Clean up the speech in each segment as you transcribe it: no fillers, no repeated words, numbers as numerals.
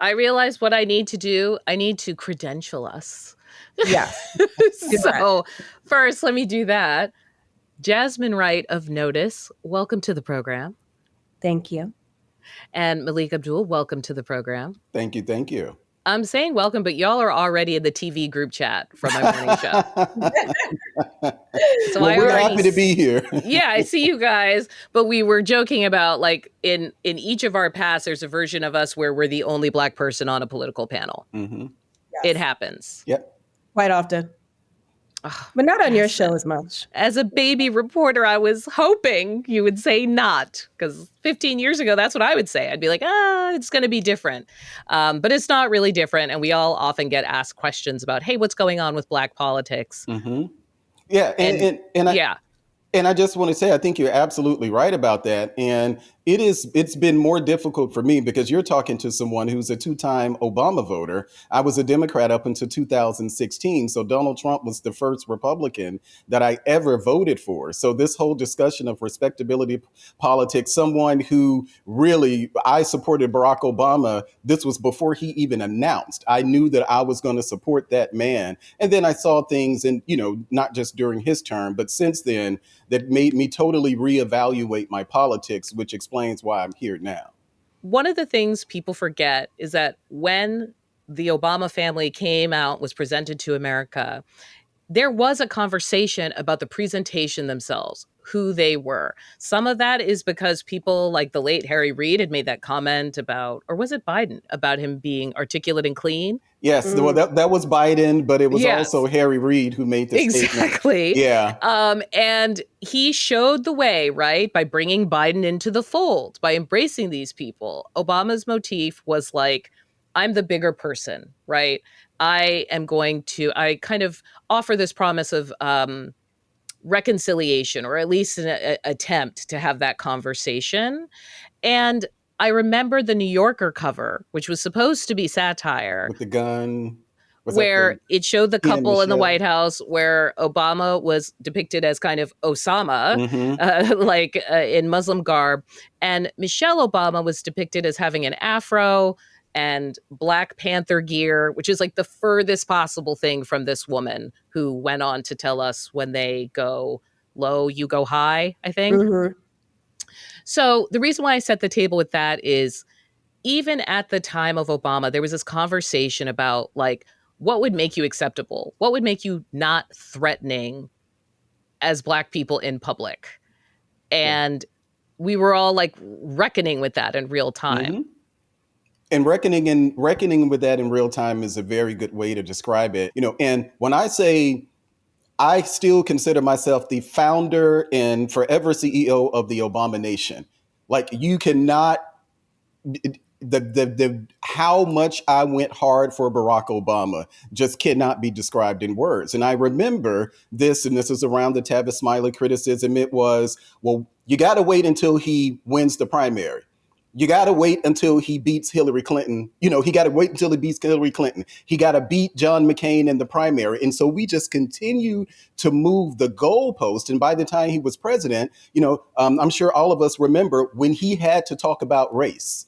I realize what I need to do. I need to credential us. Yes. So first, let me do that. Jasmine Wright of Notice, welcome to the program. Thank you. And Malik Abdul, welcome to the program. Thank you. Thank you. I'm saying welcome, but y'all are already in the TV group chat from my morning show. So well, we're happy to be here. Yeah, I see you guys. But we were joking about, like, in each of our pasts, there's a version of us where we're the only Black person on a political panel. Mm-hmm. Yes. It happens. Yep. Quite often. But not on your show as much. As a baby reporter, I was hoping you would say not, because 15 years ago, that's what I would say. I'd be like, it's going to be different. But it's not really different. And we all often get asked questions about, hey, what's going on with Black politics? Mm-hmm. Yeah. And I just want to say, I think you're absolutely right about that. And it's been more difficult for me because you're talking to someone who's a two-time Obama voter. I was a Democrat up until 2016. So Donald Trump was the first Republican that I ever voted for. So this whole discussion of respectability politics, someone who really, I supported Barack Obama. This was before he even announced. I knew that I was going to support that man. And then I saw things and, not just during his term, but since then, that made me totally reevaluate my politics, which explains why I'm here now. One of the things people forget is that when the Obama family came out, was presented to America, there was a conversation about the presentation themselves, who they were. Some of that is because people like the late Harry Reid had made that comment about, or was it Biden, about him being articulate and clean? Yes, well, that was Biden, but it was also Harry Reid who made the statement. Exactly. Yeah. And he showed the way, right, by bringing Biden into the fold, by embracing these people. Obama's motif was like, I'm the bigger person, right? I kind of offer this promise of reconciliation, or at least an attempt to have that conversation. And I remember the New Yorker cover, which was supposed to be satire. With the gun. Where it showed the couple in the White House, where Obama was depicted as kind of Osama, in Muslim garb. And Michelle Obama was depicted as having an afro and Black Panther gear, which is like the furthest possible thing from this woman who went on to tell us, when they go low, you go high, I think. Mm-hmm. So the reason why I set the table with that is, even at the time of Obama, there was this conversation about, like, what would make you acceptable? What would make you not threatening as Black people in public? And we were all like reckoning with that in real time. Mm-hmm. And reckoning with that in real time is a very good way to describe it. And when I say I still consider myself the founder and forever CEO of the Obama Nation, like, you cannot, the how much I went hard for Barack Obama just cannot be described in words. And I remember this, and this is around the Tavis Smiley criticism. It was, well, you got to wait until he wins the primary. You got to wait until he beats Hillary Clinton. He got to wait until he beats Hillary Clinton. He got to beat John McCain in the primary. And so we just continue to move the goalpost. And by the time he was president, I'm sure all of us remember when he had to talk about race.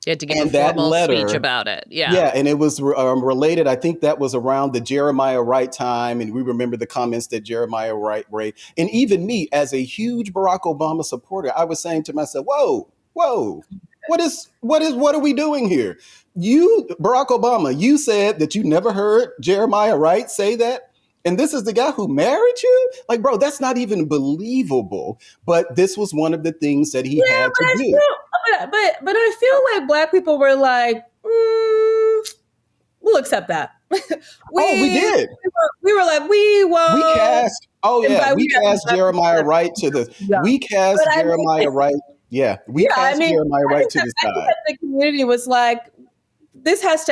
He had to give a formal speech about it. Yeah. Yeah. And it was related. I think that was around the Jeremiah Wright time. And we remember the comments that Jeremiah Wright made. And even me, as a huge Barack Obama supporter, I was saying to myself, whoa, what are we doing here? You, Barack Obama, you said that you never heard Jeremiah Wright say that. And this is the guy who married you? Like, bro, that's not even believable. But this was one of the things that he had to do. But I feel like Black people were like, we'll accept that. we did. We were like, we won't. We cast. Oh yeah, we cast Jeremiah Wright to the. Yeah. We cast Jeremiah Wright. Yeah, Jeremiah Wright to the side. The community was like, this has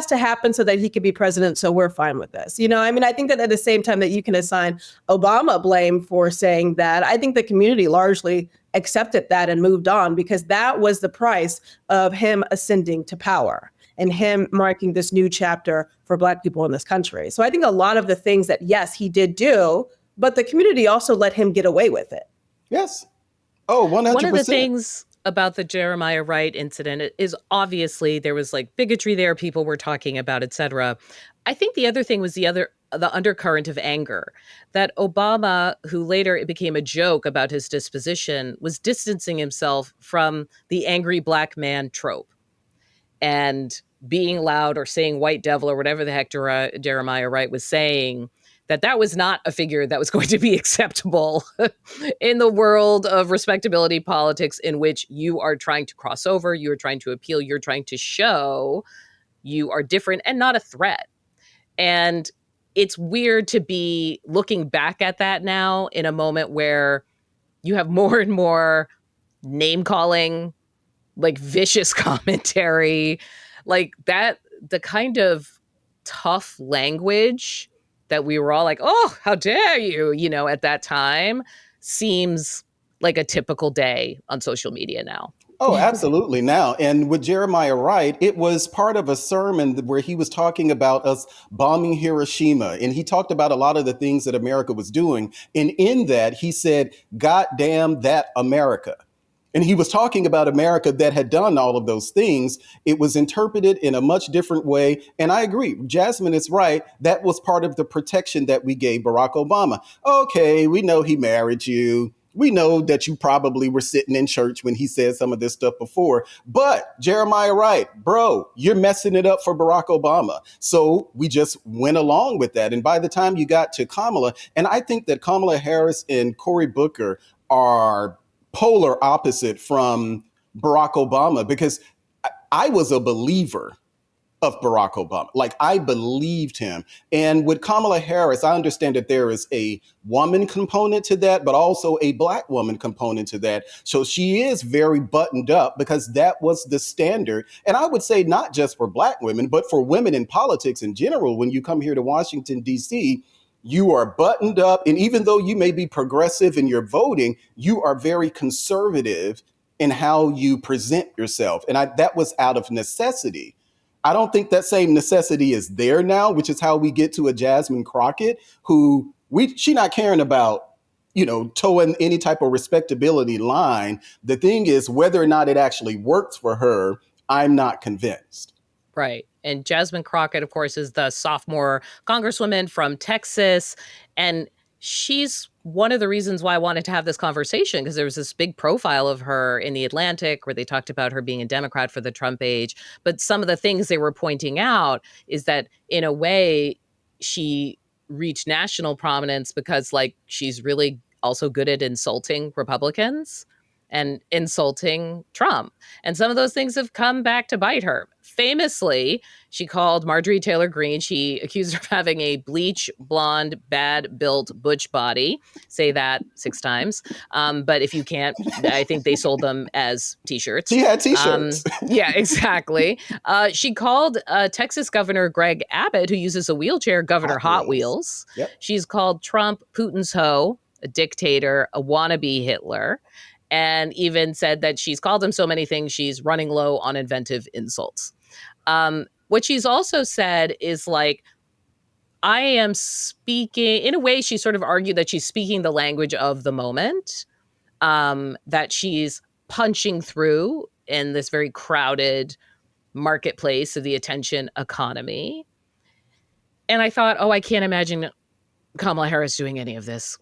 to happen so that he can be president. So we're fine with this. I think that at the same time that you can assign Obama blame for saying that, I think the community largely accepted that and moved on, because that was the price of him ascending to power and him marking this new chapter for Black people in this country. So I think a lot of the things that, yes, he did do, but the community also let him get away with it. Yes. Oh, 100%. One of the things about the Jeremiah Wright incident is obviously there was like bigotry there, people were talking about, etc. I think the other thing was the undercurrent of anger that Obama, who later it became a joke about his disposition, was distancing himself from the angry black man trope and being loud or saying white devil or whatever the heck Jeremiah Wright was saying, that was not a figure that was going to be acceptable in the world of respectability politics, in which you are trying to cross over, you are trying to appeal, you're trying to show you are different and not a threat. And it's weird to be looking back at that now in a moment where you have more and more name calling, like vicious commentary, like that, the kind of tough language that we were all like, oh, how dare you, at that time, seems like a typical day on social media now. Oh, absolutely. Now, and with Jeremiah Wright, it was part of a sermon where he was talking about us bombing Hiroshima. And he talked about a lot of the things that America was doing. And in that, he said, God damn that America. And he was talking about America that had done all of those things. It was interpreted in a much different way. And I agree. Jasmine is right. That was part of the protection that we gave Barack Obama. Okay, we know he married you. We know that you probably were sitting in church when he said some of this stuff before. But Jeremiah Wright, bro, you're messing it up for Barack Obama. So we just went along with that. And by the time you got to Kamala, and I think that Kamala Harris and Cory Booker are polar opposite from Barack Obama, because I was a believer of Barack Obama. Like, I believed him. And with Kamala Harris, I understand that there is a woman component to that, but also a Black woman component to that. So she is very buttoned up because that was the standard. And I would say not just for Black women, but for women in politics in general. When you come here to Washington, D.C., you are buttoned up. And even though you may be progressive in your voting, you are very conservative in how you present yourself. And that was out of necessity. I don't think that same necessity is there now, which is how we get to a Jasmine Crockett, who she not caring about, towing any type of respectability line. The thing is, whether or not it actually works for her, I'm not convinced. Right. And Jasmine Crockett, of course, is the sophomore congresswoman from Texas. And she's one of the reasons why I wanted to have this conversation, because there was this big profile of her in The Atlantic where they talked about her being a Democrat for the Trump age. But some of the things they were pointing out is that, in a way, she reached national prominence because, like, she's really also good at insulting Republicans and insulting Trump. And some of those things have come back to bite her. Famously, she called Marjorie Taylor Greene. She accused her of having a bleach, blonde, bad-built butch body. Say that 6 times. But if you can't, I think they sold them as T-shirts. She had T-shirts. Yeah, exactly. She called Texas Governor Greg Abbott, who uses a wheelchair, Governor Hot Wheels. Yep. She's called Trump Putin's hoe, a dictator, a wannabe Hitler. And even said that she's called him so many things, she's running low on inventive insults. What she's also said is, like, I am speaking, in a way, she sort of argued that she's speaking the language of the moment, that she's punching through in this very crowded marketplace of the attention economy. And I thought, I can't imagine Kamala Harris doing any of this.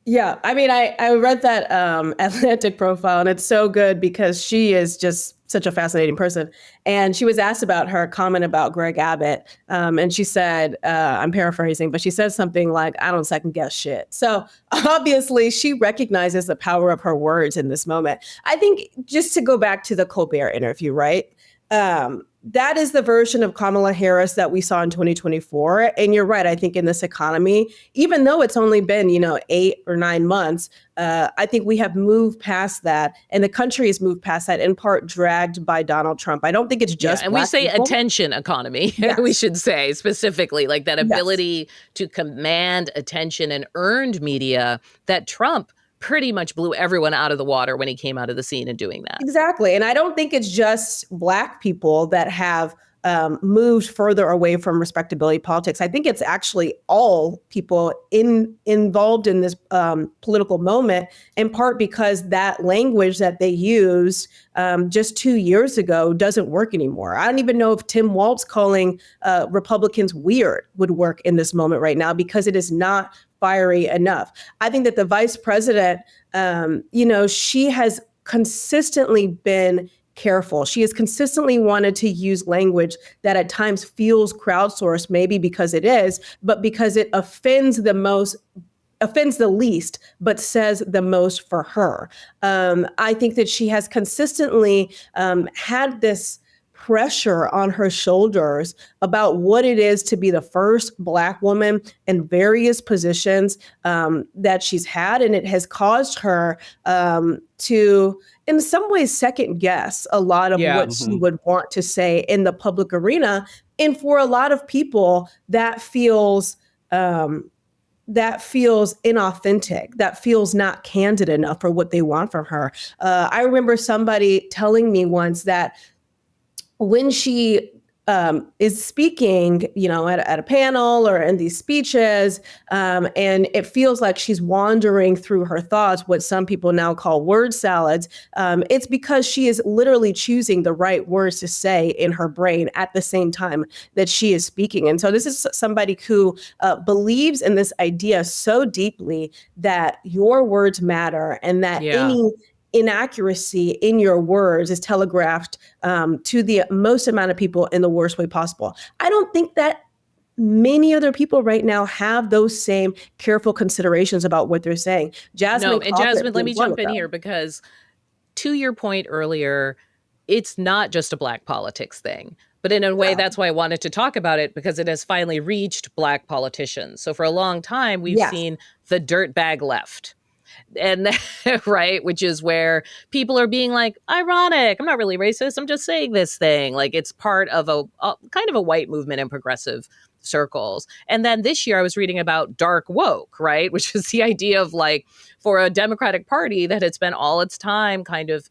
Yeah, I mean, I read that Atlantic profile, and it's so good because she is just such a fascinating person. And she was asked about her comment about Greg Abbott, and she said, I'm paraphrasing, but she said something like, I don't second guess shit. So obviously she recognizes the power of her words in this moment. I think, just to go back to the Colbert interview, right? That is the version of Kamala Harris that we saw in 2024. And you're right. I think in this economy, even though it's only been, 8 or 9 months, I think we have moved past that. And the country has moved past that, in part dragged by Donald Trump. I don't think it's just and we say people. Attention economy, yes. We should say specifically, like that ability to command attention and earned media that Trump pretty much blew everyone out of the water when he came out of the scene and doing that. Exactly. And I don't think it's just Black people that have moved further away from respectability politics. I think it's actually all people involved in this political moment, in part because that language that they used just 2 years ago doesn't work anymore. I don't even know if Tim Walz calling Republicans weird would work in this moment right now, because it is not fiery enough. I think that the vice president, she has consistently been careful. She has consistently wanted to use language that at times feels crowdsourced, maybe because it is, but because it offends the least, but says the most for her. I think that she has consistently had this pressure on her shoulders about what it is to be the first Black woman in various positions that she's had. And it has caused her to, in some ways, second guess a lot of what she would want to say in the public arena. And for a lot of people, that feels inauthentic, that feels not candid enough for what they want from her. I remember somebody telling me once that when she is speaking, at a panel or in these speeches, and it feels like she's wandering through her thoughts, what some people now call word salads, it's because she is literally choosing the right words to say in her brain at the same time that she is speaking. And so this is somebody who believes in this idea so deeply that your words matter, and that any inaccuracy in your words is telegraphed to the most amount of people in the worst way possible. I don't think that many other people right now have those same careful considerations about what they're saying. Jasmine, let me jump in here, because to your point earlier, it's not just a Black politics thing. But in a way, that's why I wanted to talk about it, because it has finally reached Black politicians. So for a long time, we've seen the dirtbag left. And right, which is where people are being like, ironic, I'm not really racist, I'm just saying this thing. Like, it's part of a kind of a white movement in progressive circles. And then this year I was reading about dark woke, right, which is the idea of, like, for a Democratic Party that had spent all its time kind of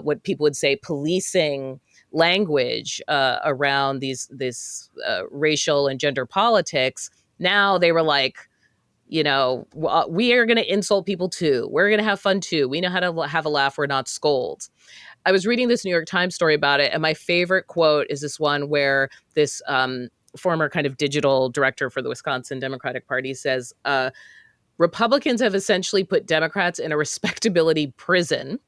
what people would say policing language around this racial and gender politics. Now they were like, we are going to insult people too. We're going to have fun too. We know how to have a laugh. We're not scolds. I was reading this New York Times story about it, and my favorite quote is this one where this former kind of digital director for the Wisconsin Democratic Party says, Republicans have essentially put Democrats in a respectability prison,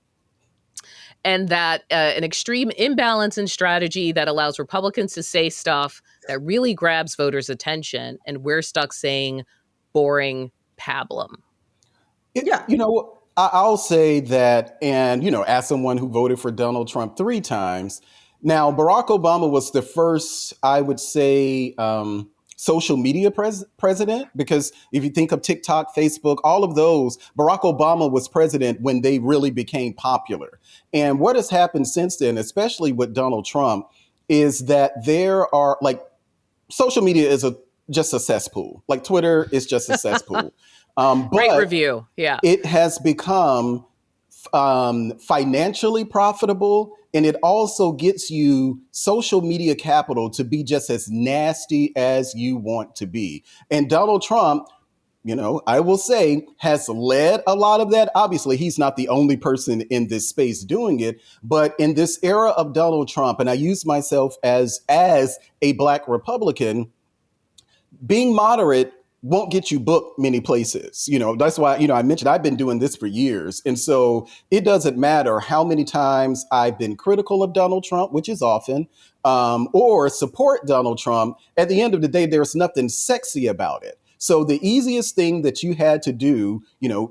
and that an extreme imbalance in strategy that allows Republicans to say stuff that really grabs voters' attention, and we're stuck saying boring pablum. I'll say that, and, as someone who voted for Donald Trump 3 times, now Barack Obama was the first, I would say, social media president, because if you think of TikTok, Facebook, all of those, Barack Obama was president when they really became popular. And what has happened since then, especially with Donald Trump, is that there are, like, social media is just a cesspool. Like, Twitter is just a cesspool. Great review. Yeah. It has become financially profitable, and it also gets you social media capital to be just as nasty as you want to be. And Donald Trump, I will say, has led a lot of that. Obviously, he's not the only person in this space doing it, but in this era of Donald Trump, and I use myself as a Black Republican, being moderate won't get you booked many places. That's why, I mentioned I've been doing this for years. And so it doesn't matter how many times I've been critical of Donald Trump, which is often, or support Donald Trump. At the end of the day, there's nothing sexy about it. So the easiest thing that you had to do,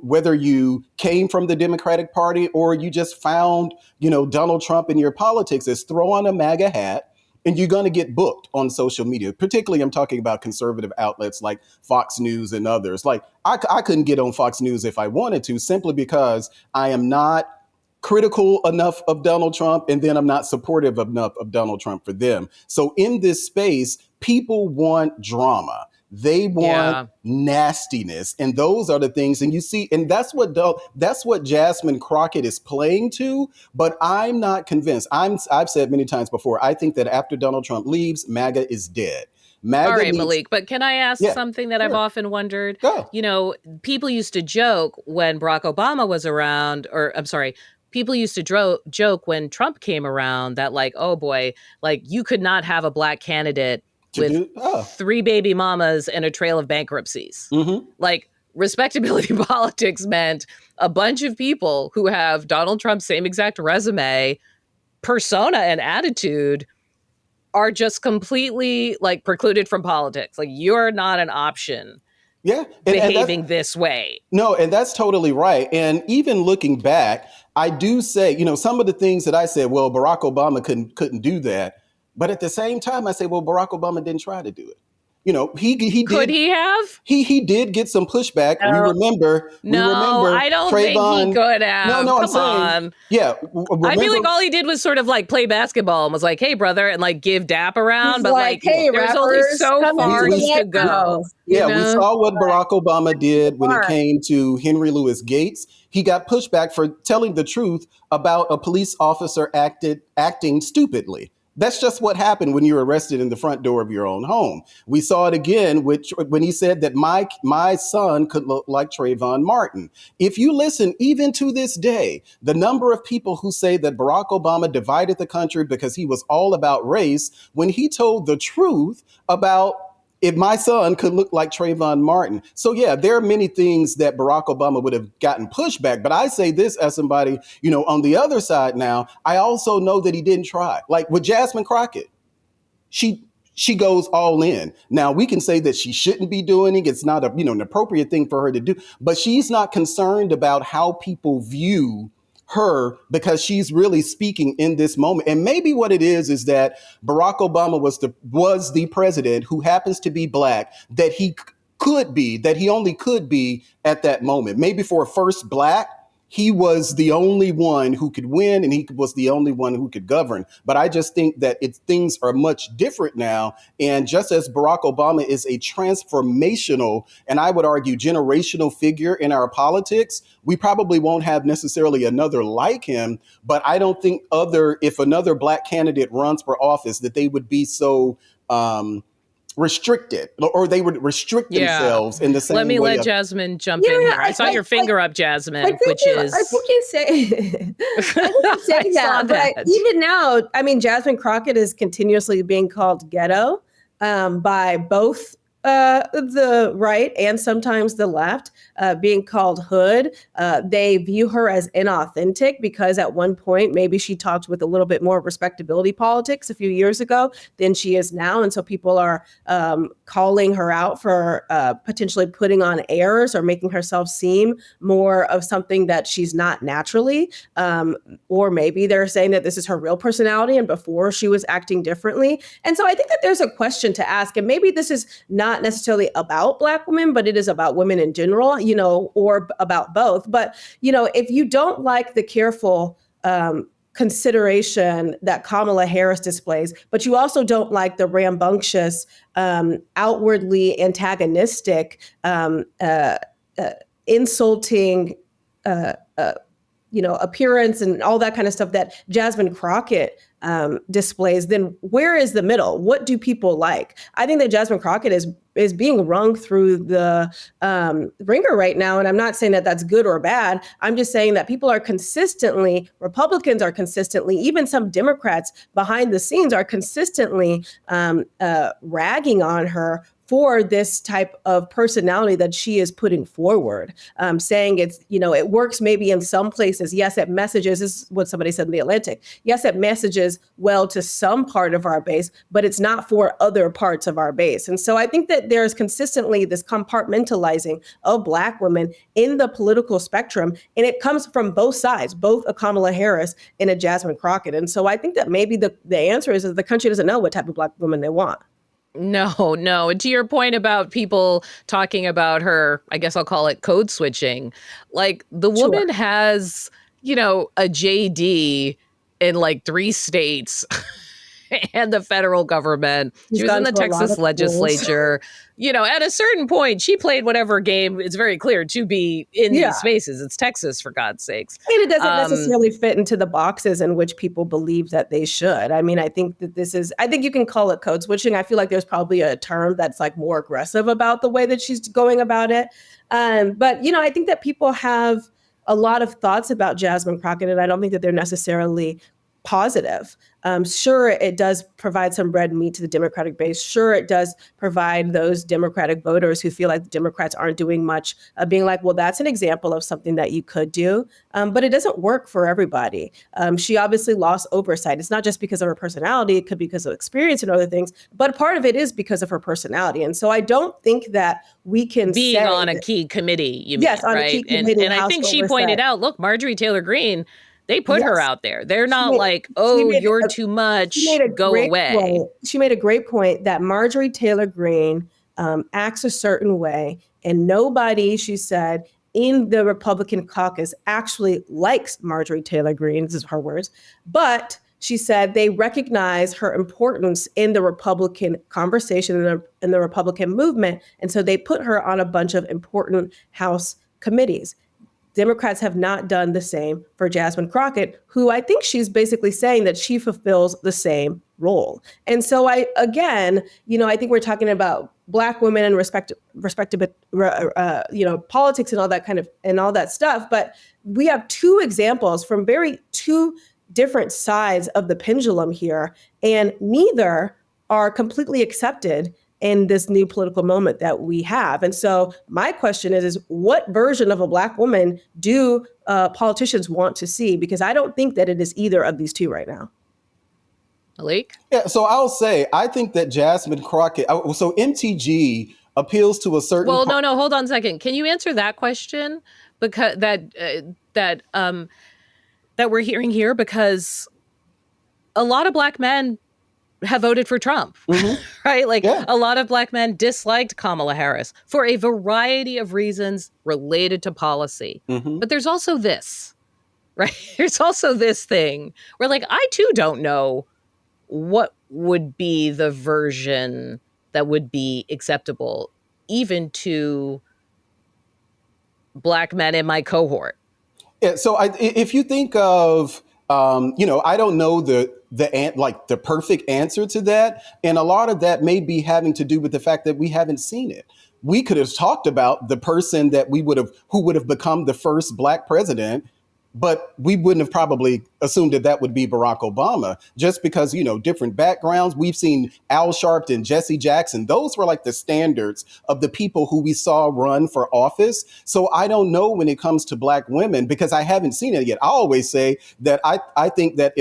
whether you came from the Democratic Party or you just found, Donald Trump in your politics, is throw on a MAGA hat. And you're going to get booked on social media. Particularly, I'm talking about conservative outlets like Fox News and others. Like, I couldn't get on Fox News if I wanted to, simply because I am not critical enough of Donald Trump, and then I'm not supportive enough of Donald Trump for them. So in this space, people want drama. They want nastiness. And those are the things. And you see, and that's what Jasmine Crockett is playing to. But I'm not convinced. I've said many times before, I think that after Donald Trump leaves, MAGA is dead. All right, Malik, but can I ask something that I've often wondered? You know, people used to joke when Barack Obama was around, or I'm sorry, people used to joke when Trump came around that like, oh boy, like you could not have a black candidate with 3 baby mamas and a trail of bankruptcies. Like respectability politics meant a bunch of people who have Donald Trump's same exact resume, persona, and attitude are just completely like precluded from politics. Like you're not an option. Behaving this way. No, and that's totally right. And even looking back, I do say, you know, some of the things that I said, well, Barack Obama couldn't do that. But at the same time, I say, well, Barack Obama didn't try to do it. You know, he could he have? He did get some pushback. We remember. I don't Trayvon, think he could have. No, Come on. Yeah. I feel like all he did was sort of like play basketball and was like, hey, brother, and like give dap around. He's but like hey, there's only so far he could go. Yeah, we saw what Barack Obama did when it came to Henry Louis Gates. He got pushback for telling the truth about a police officer acting stupidly. That's just what happened when you're arrested in the front door of your own home. We saw it again when he said that my son could look like Trayvon Martin. If you listen, even to this day, the number of people who say that Barack Obama divided the country because he was all about race, when he told the truth about if my son could look like Trayvon Martin. So yeah, there are many things that Barack Obama would have gotten pushback. But I say this as somebody, you know, on the other side now, I also know that he didn't try. Like with Jasmine Crockett, she goes all in. Now we can say that she shouldn't be doing it. It's not an appropriate thing for her to do, but she's not concerned about how people view her because she's really speaking in this moment. And maybe what it is that Barack Obama was the president who happens to be black that he only could be at that moment. Maybe for a first black, he was the only one who could win and he was the only one who could govern. But I just think that things are much different now. And just as Barack Obama is a transformational, and I would argue generational figure in our politics, we probably won't have necessarily another like him. But I don't think if another black candidate runs for office, that they would be so restricted, or they would restrict themselves in the same way. Let Jasmine jump in here. I saw your finger up, Jasmine, I think you say that, but even now, I mean, Jasmine Crockett is continuously being called ghetto by both the right and sometimes the left, being called hood. They view her as inauthentic because at one point, maybe she talked with a little bit more respectability politics a few years ago than she is now. And so people are calling her out for potentially putting on airs or making herself seem more of something that she's not naturally. Or maybe they're saying that this is her real personality and before she was acting differently. And so I think that there's a question to ask, and maybe this is not necessarily about Black women, but it is about women in general, or about both. But, if you don't like the careful consideration that Kamala Harris displays, but you also don't like the rambunctious, outwardly antagonistic, insulting, appearance and all that kind of stuff that Jasmine Crockett displays, then where is the middle? What do people like? I think that Jasmine Crockett is being rung through the ringer right now. And I'm not saying that that's good or bad. I'm just saying that Republicans are consistently, even some Democrats behind the scenes are consistently ragging on her for this type of personality that she is putting forward, saying it works maybe in some places. Yes, it messages, this is what somebody said in The Atlantic. Yes, it messages well to some part of our base, but it's not for other parts of our base. And so I think that there's consistently this compartmentalizing of Black women in the political spectrum, and it comes from both sides, both a Kamala Harris and a Jasmine Crockett. And so I think that maybe the answer is that the country doesn't know what type of Black women they want. No. And to your point about people talking about her, I guess I'll call it code switching. Like the woman has, a JD in like 3 states and the federal government. She was in the Texas legislature. At a certain point, she played whatever game, it's very clear, to be in these spaces. It's Texas, for God's sakes. And it doesn't necessarily fit into the boxes in which people believe that they should. I mean, I think you can call it code switching. I feel like there's probably a term that's like more aggressive about the way that she's going about it. But, I think that people have a lot of thoughts about Jasmine Crockett, and I don't think that they're necessarily positive. Sure, it does provide some red meat to the Democratic base. Sure, it does provide those Democratic voters who feel like the Democrats aren't doing much, being like, well, that's an example of something that you could do. But it doesn't work for everybody. She obviously lost oversight. It's not just because of her personality. It could be because of experience and other things. But part of it is because of her personality. And so I don't think that we can being on a key committee, you mean, yes, on right? a key committee. And I think she pointed out, look, Marjorie Taylor Greene, they put her out there. They're not you're too much, go away. She made a great point that Marjorie Taylor Greene acts a certain way, and nobody, she said, in the Republican caucus actually likes Marjorie Taylor Greene, this is her words, but she said they recognize her importance in the Republican conversation, in the Republican movement, and so they put her on a bunch of important House committees. Democrats have not done the same for Jasmine Crockett, who I think she's basically saying that she fulfills the same role. And so I think we're talking about Black women and politics and all that and all that stuff. But we have two examples from two different sides of the pendulum here, and neither are completely accepted in this new political moment that we have. And so my question is what version of a Black woman do politicians want to see? Because I don't think that it is either of these two right now. Malik? Yeah, so I'll say, I think that Jasmine Crockett, so MTG appeals to a certain... Well, no, hold on a second. Can you answer that question? Because that we're hearing here, because a lot of Black men have voted for Trump, right? A lot of Black men disliked Kamala Harris for a variety of reasons related to policy. But there's also this, right? There's also this thing where I too don't know what would be the version that would be acceptable even to Black men in my cohort. Yeah, so if you think of, I don't know the perfect answer to that. And a lot of that may be having to do with the fact that we haven't seen it. We could have talked about the person who would have become the first Black president, but we wouldn't have probably assumed that would be Barack Obama, just because, different backgrounds. We've seen Al Sharpton, Jesse Jackson. Those were the standards of the people who we saw run for office. So I don't know when it comes to Black women, because I haven't seen it yet. I always say that I think that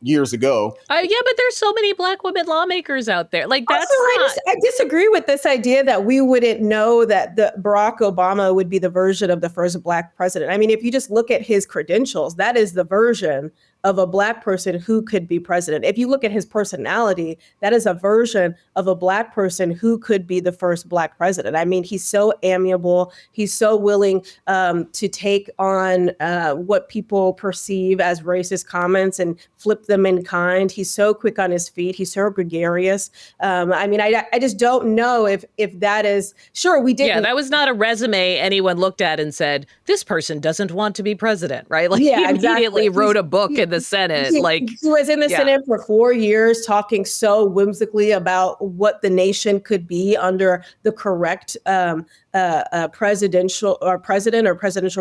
years ago. Yeah, but there's so many Black women lawmakers out there. I disagree with this idea that we wouldn't know that Barack Obama would be the version of the first Black president. I mean, if you just look at his credentials, that is the version of a Black person who could be president. If you look at his personality, that is a version of a Black person who could be the first Black president. I mean, he's so amiable. He's so willing to take on what people perceive as racist comments and flip them in kind. He's so quick on his feet. He's so gregarious. I just don't know if that is, sure, we didn't. Yeah, that was not a resume anyone looked at and said, this person doesn't want to be president, right? He immediately wrote a book in the Senate. He was in the Senate for 4 years talking so whimsically about what the nation could be under the correct presidential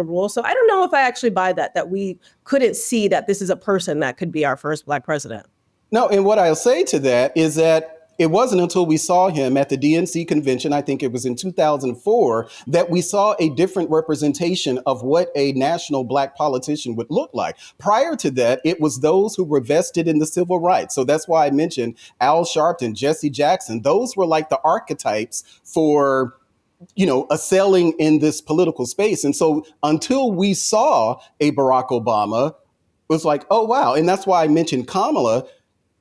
rule. So I don't know if I actually buy that we couldn't see that this is a person that could be our first Black president. No, and what I'll say to that is that it wasn't until we saw him at the DNC convention, I think it was in 2004, that we saw a different representation of what a national Black politician would look like. Prior to that, it was those who were vested in the civil rights. So that's why I mentioned Al Sharpton, Jesse Jackson. Those were the archetypes for excelling in this political space. And so until we saw a Barack Obama, it was oh, wow. And that's why I mentioned Kamala.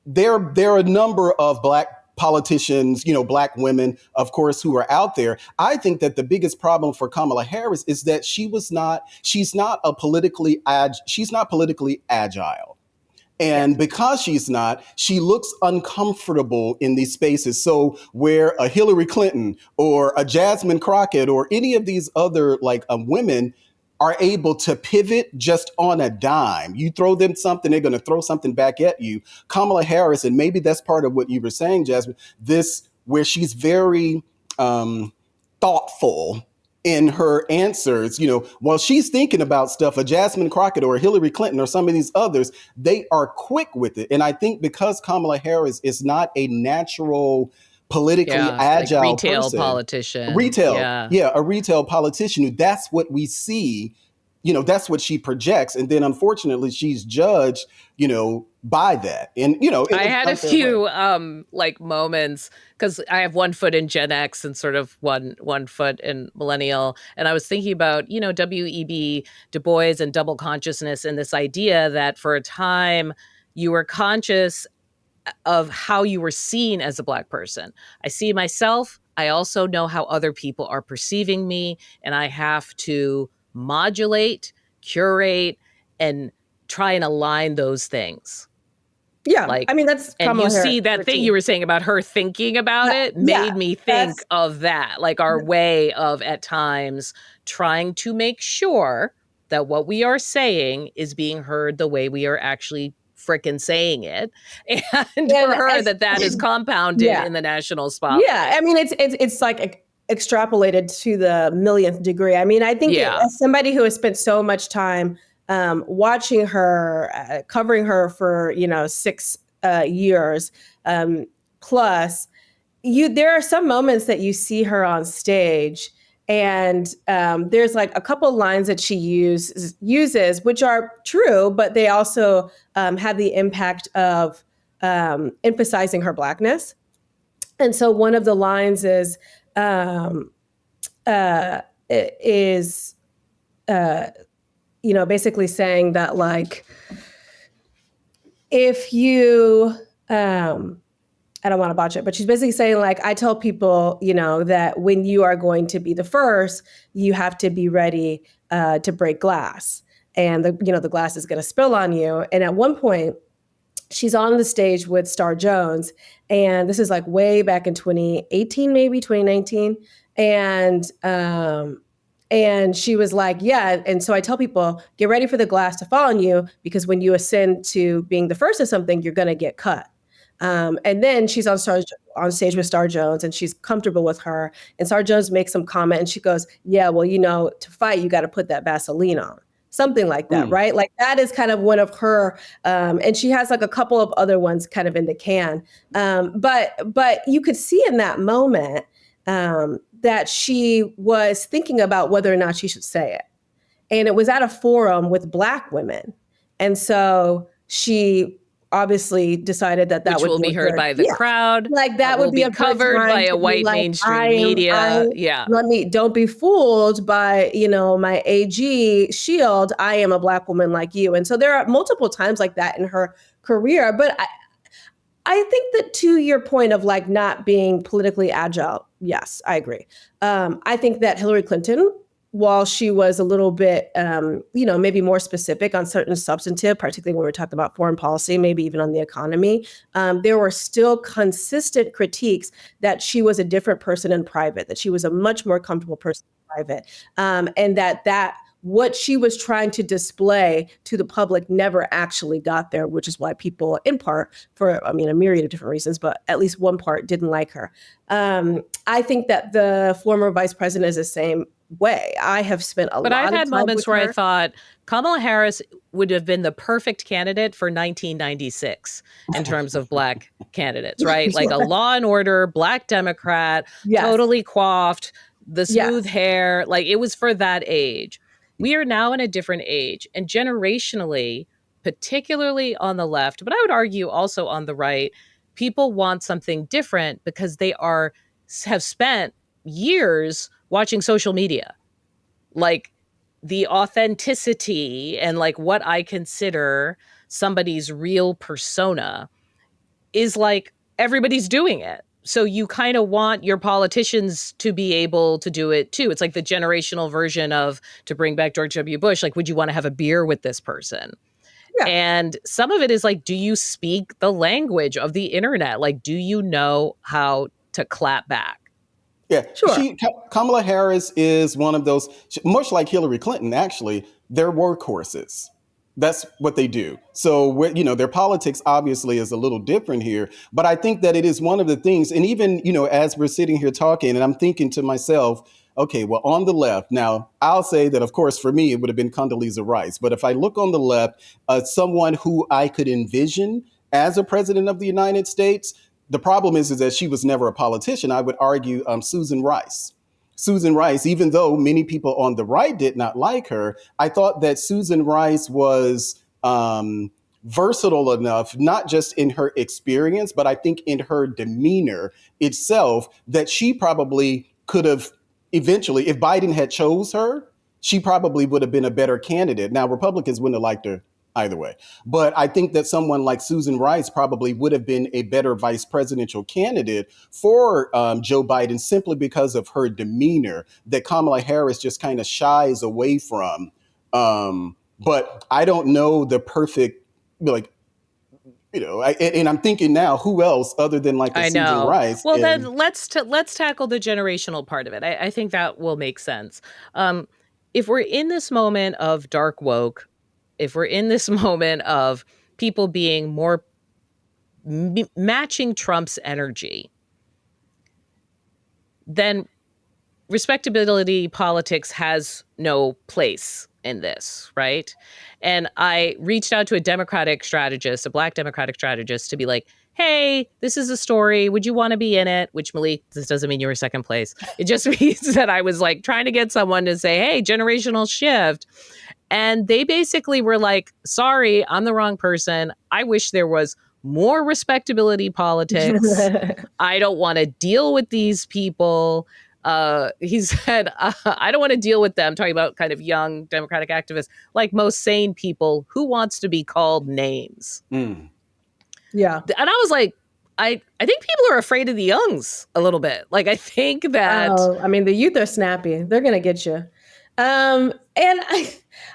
There are a number of Black politicians, Black women, of course, who are out there. I think that the biggest problem for Kamala Harris is that she's not politically agile. And because she's not, she looks uncomfortable in these spaces. So where a Hillary Clinton or a Jasmine Crockett or any of these other women are able to pivot just on a dime. You throw them something, they're going to throw something back at you. Kamala Harris, and maybe that's part of what you were saying, Jasmine, this where she's very thoughtful in her answers. While she's thinking about stuff, a Jasmine Crockett or a Hillary Clinton or some of these others, they are quick with it. And I think because Kamala Harris is not a natural politically agile retail person, politician. A retail politician, that's what we see. That's what she projects. And then unfortunately she's judged, by that. And, I had a few moments because I have one foot in Gen X and sort of one foot in millennial. And I was thinking about, W.E.B. Du Bois and double consciousness, and this idea that for a time you were conscious of how you were seen as a Black person. I see myself. I also know how other people are perceiving me, and I have to modulate, curate, and try and align those things. Yeah, I mean, that's and you see that thing you were saying about her thinking about it made me think of that, our way of at times trying to make sure that what we are saying is being heard the way we are actually frickin' saying it, and for her that is compounded in the national spotlight. Yeah, I mean, it's extrapolated to the millionth degree. I mean, I think as somebody who has spent so much time watching her, covering her for 6 years plus, there are some moments that you see her on stage. And there's a couple lines that she uses, which are true, but they also have the impact of emphasizing her Blackness. And so one of the lines is basically saying that if you I don't want to botch it, but she's basically saying I tell people, that when you are going to be the first, you have to be ready to break glass, and the glass is going to spill on you. And at one point, she's on the stage with Star Jones, and this is way back in 2018, maybe 2019, and she was like, yeah. And so I tell people, get ready for the glass to fall on you, because when you ascend to being the first of something, you're going to get cut. And then she's on stage with Star Jones, and she's comfortable with her. And Star Jones makes some comment, and she goes, yeah, well, to fight, you got to put that Vaseline on. Something like that, right? That is kind of one of her, and she has a couple of other ones kind of in the can. But you could see in that moment that she was thinking about whether or not she should say it. And it was at a forum with Black women. And so she obviously decided that which will be heard by the crowd. That would be covered by a white mainstream media. Don't be fooled by, my AG shield. I am a Black woman like you. And so there are multiple times like that in her career. But I think that to your point of not being politically agile, yes, I agree. I think that Hillary Clinton, while she was a little bit, maybe more specific on certain substantive, particularly when we're talking about foreign policy, maybe even on the economy, there were still consistent critiques that she was a different person in private, that she was a much more comfortable person in private, and that what she was trying to display to the public never actually got there, which is why people, in part, for a myriad of different reasons, but at least one part, didn't like her. I think that the former vice president is the same way. I have spent a lot of time with her. But I've had moments where I thought Kamala Harris would have been the perfect candidate for 1996 in terms of Black candidates, right? A law and order, Black Democrat, totally coiffed, the smooth hair. It was for that age. We are now in a different age, and generationally, particularly on the left, but I would argue also on the right, people want something different because they have spent years watching social media. The authenticity and what I consider somebody's real persona is everybody's doing it. So you kind of want your politicians to be able to do it too. It's the generational version of, to bring back George W. Bush, would you want to have a beer with this person? And some of it is like, do you speak the language of the internet? Like, do you know how to clap back? Yeah, sure. Kamala Harris is one of those, much like Hillary Clinton, actually, they're workhorses. That's what they do. So, you know, their politics obviously is a little different here. But I think that it is one of the things, and even, you know, as we're sitting here talking, and I'm thinking to myself, okay, well, on the left, now I'll say that, of course, for me, it would have been Condoleezza Rice. But if I look on the left, someone who I could envision as a president of the United States, the problem is that she was never a politician. I would argue Susan Rice. Susan Rice, even though many people on the right did not like her, I thought that Susan Rice was versatile enough, not just in her experience, but I think in her demeanor itself, that she probably could have eventually, if Biden had chose her, she probably would have been a better candidate. Now, Republicans wouldn't have liked her either way. But I think that someone like Susan Rice probably would have been a better vice presidential candidate for Joe Biden simply because of her demeanor that Kamala Harris just kind of shies away from. But I don't know the perfect, like, you know, and I'm thinking now, who else other than like a Susan Rice? Well, then let's tackle the generational part of it. I think that will make sense. If we're in this moment of dark woke, if we're in this moment of people being more matching Trump's energy, then respectability politics has no place in this, right? And I reached out to a Democratic strategist, a Black Democratic strategist, to be like, hey, this is a story. Would you want to be in it? Which, Malik, this doesn't mean you were second place. It just means that I was like trying to get someone to say, hey, generational shift. And they basically were like, sorry, I'm the wrong person. I wish there was more respectability politics. I don't want to deal with these people. He said, I don't want to deal with them, talking about kind of young Democratic activists, like most sane people. Who wants to be called names? Yeah. And I was like, I think people are afraid of the youngs a little bit. Like, I think that... I mean, the youth are snappy. They're going to get you. And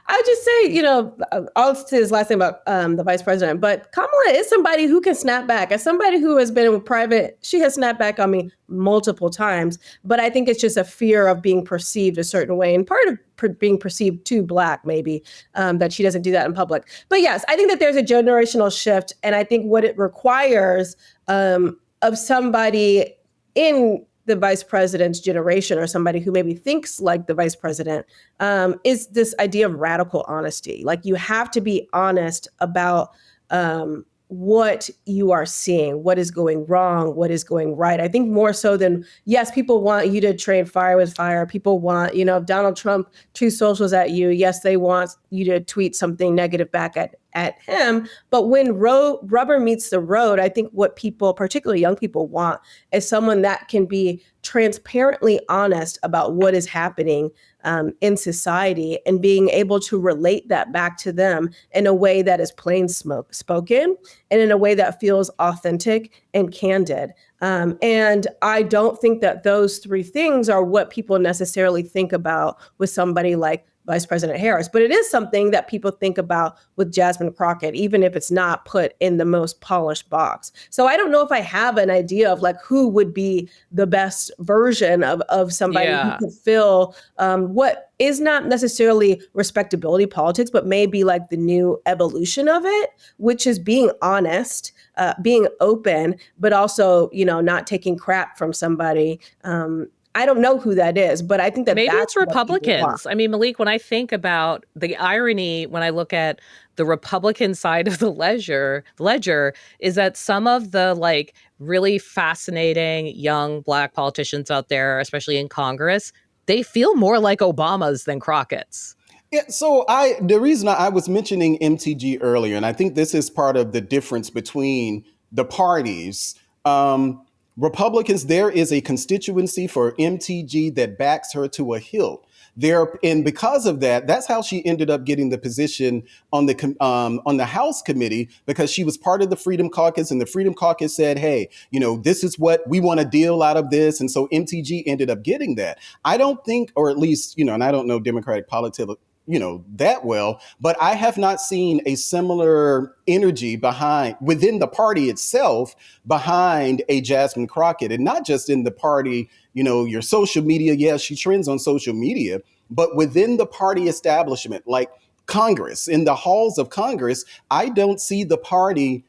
I would just say, you know, I'll say this last thing about the vice president, but Kamala is somebody who can snap back. As somebody who has been in private, she has snapped back on me multiple times, but I think it's just a fear of being perceived a certain way, and part of being perceived too Black, maybe, that she doesn't do that in public. But yes, I think that there's a generational shift, and I think what it requires of somebody in the vice president's generation, or somebody who maybe thinks like the vice president, is this idea of radical honesty. Like, you have to be honest about what you are seeing, what is going wrong, what is going right. I think more so than, yes, people want you to trade fire with fire. People want, you know, if Donald Trump tweets socials at you, yes, they want you to tweet something negative back at him. But when rubber meets the road, I think what people, particularly young people, want is someone that can be transparently honest about what is happening in society, and being able to relate that back to them in a way that is plain spoken and in a way that feels authentic and candid. And I don't think that those three things are what people necessarily think about with somebody like Vice President Harris, but it is something that people think about with Jasmine Crockett, even if it's not put in the most polished box. So I don't know if I have an idea of like who would be the best version of somebody who could fill what is not necessarily respectability politics, but maybe like the new evolution of it, which is being honest, being open, but also, you know, not taking crap from somebody. I don't know who that is, but I think that maybe it's Republicans. I mean, Malik, when I think about the irony, when I look at the Republican side of the ledger is that some of the like really fascinating young Black politicians out there, especially in Congress, they feel more like Obamas than Crockett's. Yeah, so the reason I was mentioning MTG earlier, and I think this is part of the difference between the parties. Republicans, there is a constituency for MTG that backs her to a hilt. And because of that, that's how she ended up getting the position on the House committee, because she was part of the Freedom Caucus, and the Freedom Caucus said, hey, you know, this is what we want to deal out of this. And so MTG ended up getting that. I don't think, or at least, you know, and I don't know Democratic that well, but I have not seen a similar energy within the party itself behind a Jasmine Crockett, and not just in the party, your social media. Yes, she trends on social media, but within the party establishment, like Congress, in the halls of Congress, I don't see the party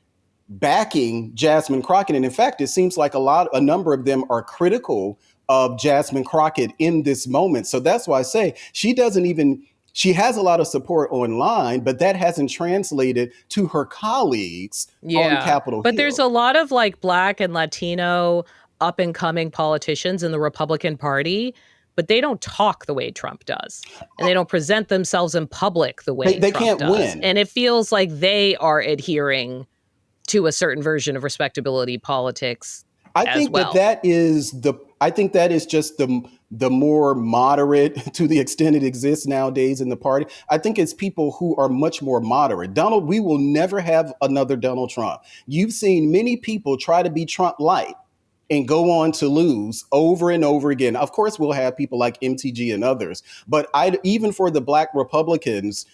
backing Jasmine Crockett. And in fact, it seems like a number of them are critical of Jasmine Crockett in this moment. So that's why I say she has a lot of support online, but that hasn't translated to her colleagues on Capitol Hill. But there's a lot of like Black and Latino up and coming politicians in the Republican Party, but they don't talk the way Trump does. And they don't present themselves in public the way they Trump can't does. win. And it feels like they are adhering to a certain version of respectability politics. I think that is just the more moderate, to the extent it exists nowadays in the party. I think it's people who are much more moderate. We will never have another Donald Trump. You've seen many people try to be Trump light and go on to lose over and over again. Of course, we'll have people like MTG and others, but even for the Black Republicans,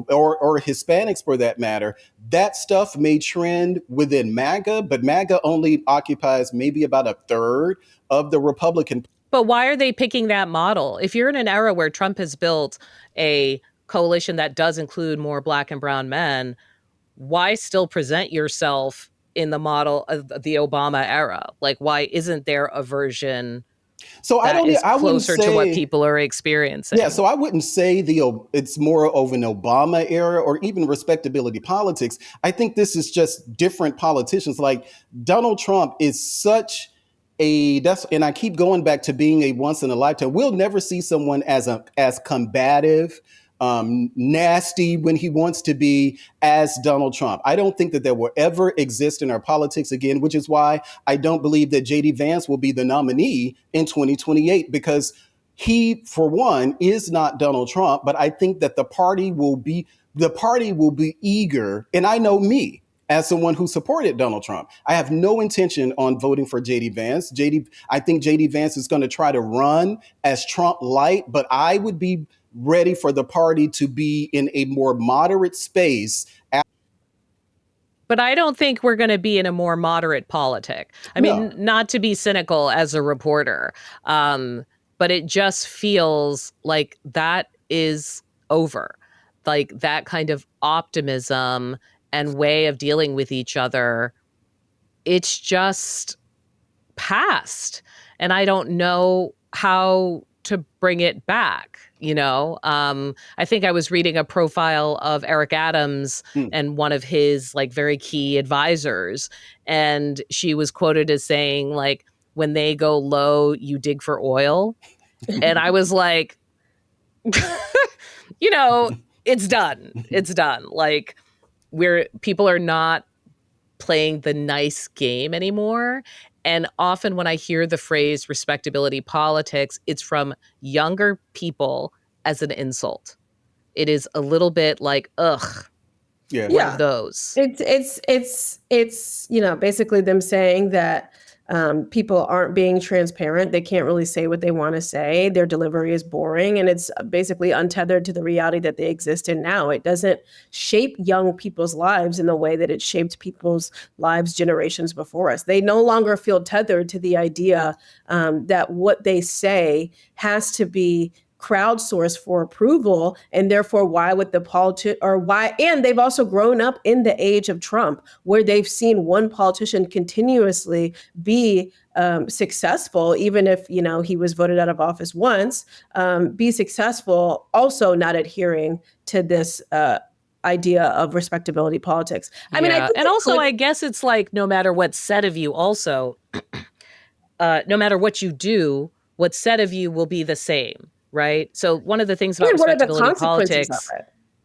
or Hispanics for that matter, that stuff may trend within MAGA, but MAGA only occupies maybe about a third of the Republican. But why are they picking that model? If you're in an era where Trump has built a coalition that does include more Black and brown men, why still present yourself in the model of the Obama era? Like, why isn't there a version that is closer to what people are experiencing? Yeah, so I wouldn't say it's more of an Obama era or even respectability politics. I think this is just different politicians. Like Donald Trump is such and I keep going back to being a once in a lifetime. We'll never see someone as combative, nasty when he wants to be as Donald Trump. I don't think that will ever exist in our politics again, which is why I don't believe that J.D. Vance will be the nominee in 2028, because he, for one, is not Donald Trump. But I think that the party will be eager. And I know me, as someone who supported Donald Trump, I have no intention on voting for J.D. Vance. I think J.D. Vance is going to try to run as Trump light, but I would be ready for the party to be in a more moderate space. But I don't think we're going to be in a more moderate politic. I mean, not to be cynical as a reporter, but it just feels like that is over. Like that kind of optimism and way of dealing with each other, it's just past. And I don't know how to bring it back. I think I was reading a profile of Eric Adams and one of his like very key advisors. And she was quoted as saying, like, when they go low, you dig for oil. And I was like, it's done. It's done. Like, people are not playing the nice game anymore. And often when I hear the phrase respectability politics, it's from younger people as an insult. It is a little bit like, ugh. Yeah. One of those. It's basically them saying that people aren't being transparent. They can't really say what they want to say. Their delivery is boring, and it's basically untethered to the reality that they exist in now. It doesn't shape young people's lives in the way that it shaped people's lives generations before us. They no longer feel tethered to the idea that what they say has to be crowdsourced for approval, and therefore why would and they've also grown up in the age of Trump, where they've seen one politician continuously be successful, even if he was voted out of office once, be successful, also not adhering to this idea of respectability politics. I mean, I guess it's like, no matter what's said of you, also, no matter what you do, what's said of you will be the same. Right. So one of the things about respectability politics,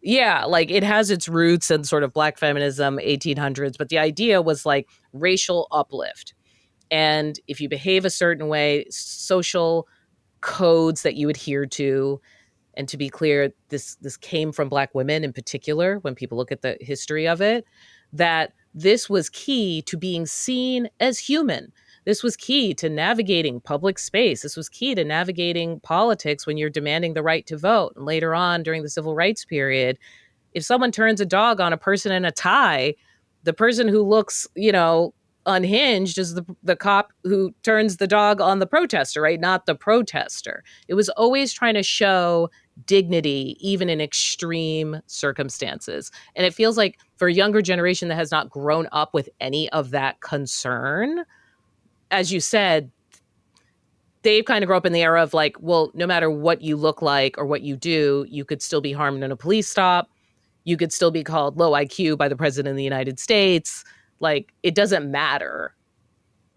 like it has its roots in sort of Black feminism, 1800s. But the idea was like racial uplift. And if you behave a certain way, social codes that you adhere to. And to be clear, this came from Black women in particular, when people look at the history of it, that this was key to being seen as human, This was key to navigating public space. This was key to navigating politics when you're demanding the right to vote. And later on, during the civil rights period, if someone turns a dog on a person in a tie, the person who looks, unhinged is the cop who turns the dog on the protester, right? Not the protester. It was always trying to show dignity, even in extreme circumstances. And it feels like for a younger generation that has not grown up with any of that concern, as you said, they've kind of grew up in the era of like, well, no matter what you look like or what you do, you could still be harmed in a police stop. You could still be called low IQ by the president of the United States. Like, it doesn't matter.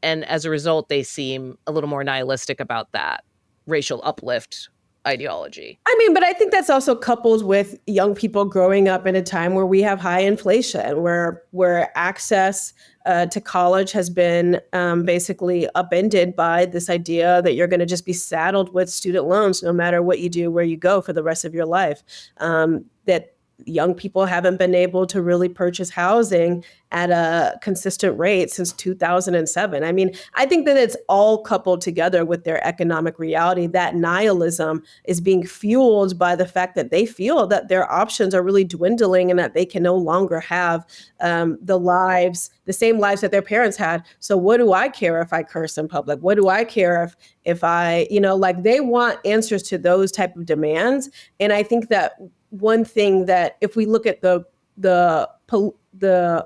And as a result, they seem a little more nihilistic about that racial uplift ideology. I mean, but I think that's also coupled with young people growing up in a time where we have high inflation, where access to college has been basically upended by this idea that you're going to just be saddled with student loans no matter what you do, where you go for the rest of your life. That young people haven't been able to really purchase housing at a consistent rate since 2007. I mean, I think that it's all coupled together with their economic reality. That nihilism is being fueled by the fact that they feel that their options are really dwindling and that they can no longer have the same lives that their parents had. So what do I care if I curse in public? What do I care if I, they want answers to those type of demands. And I think that one thing that if we look at the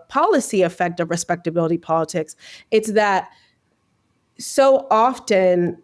policy effect of respectability politics, it's that so often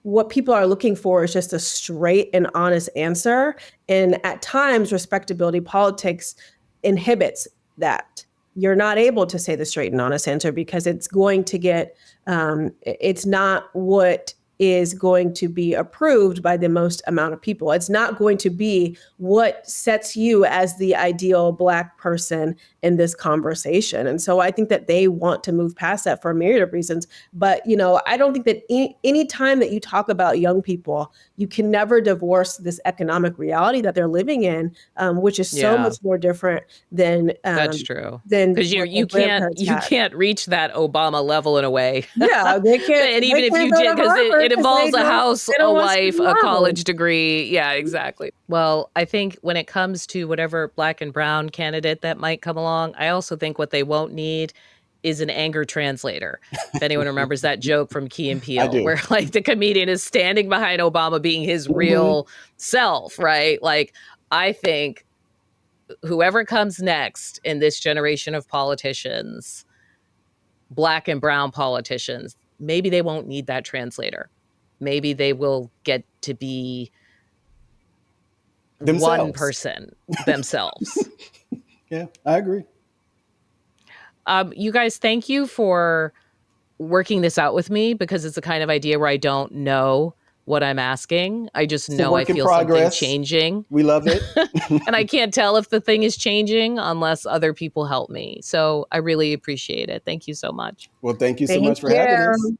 what people are looking for is just a straight and honest answer. And at times, respectability politics inhibits that. You're not able to say the straight and honest answer because it's going to get, it's not what is going to be approved by the most amount of people. It's not going to be what sets you as the ideal Black person in this conversation. And so I think that they want to move past that for a myriad of reasons. But, I don't think that any time that you talk about young people, you can never divorce this economic reality that they're living in, which is so much more different than that's true. Because you can't reach that Obama level in a way. Yeah, they can't. And even if you did, because it involves a house, a wife, a college degree. Yeah, exactly. Well, I think when it comes to whatever Black and brown candidate that might come along, I also think what they won't need is an anger translator. If anyone remembers that joke from Key and Peele, where like the comedian is standing behind Obama being his real self, right? Like, I think whoever comes next in this generation of politicians, Black and brown politicians, maybe they won't need that translator. Maybe they will get to be one person themselves. Yeah, I agree. You guys, thank you for working this out with me, because it's the kind of idea where I don't know what I'm asking. I just know I feel something changing. We love it. And I can't tell if the thing is changing unless other people help me. So I really appreciate it. Thank you so much. Well, thank you so much for having us.